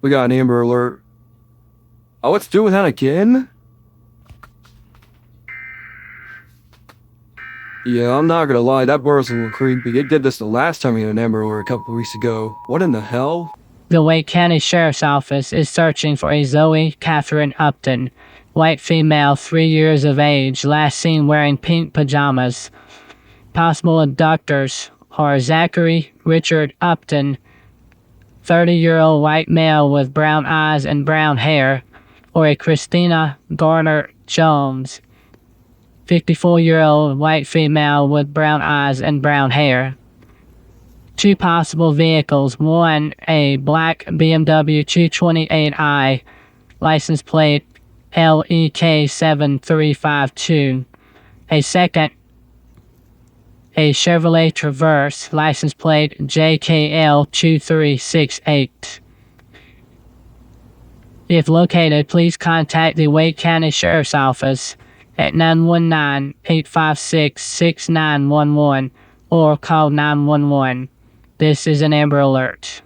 We got an Amber Alert. Oh, it's doing that again? Yeah, I'm not gonna lie, that bird's a little creepy. It did this the last time we had an Amber Alert a couple of weeks ago. What in the hell? The Wake County Sheriff's Office is searching for a Zoe Catherine Upton, white female, 3 years of age, last seen wearing pink pajamas. Possible abductors are Zachary Richard Upton, 30-year-old white male with brown eyes and brown hair, or a Christina Garner Jones, 54-year-old white female with brown eyes and brown hair. 2 possible vehicles: one, a black BMW 228i, license plate LEK7352. A second, a Chevrolet Traverse, license plate JKL2368. If located, please contact the Wake County Sheriff's Office at 919-856-6911 or call 911. This is an Amber Alert.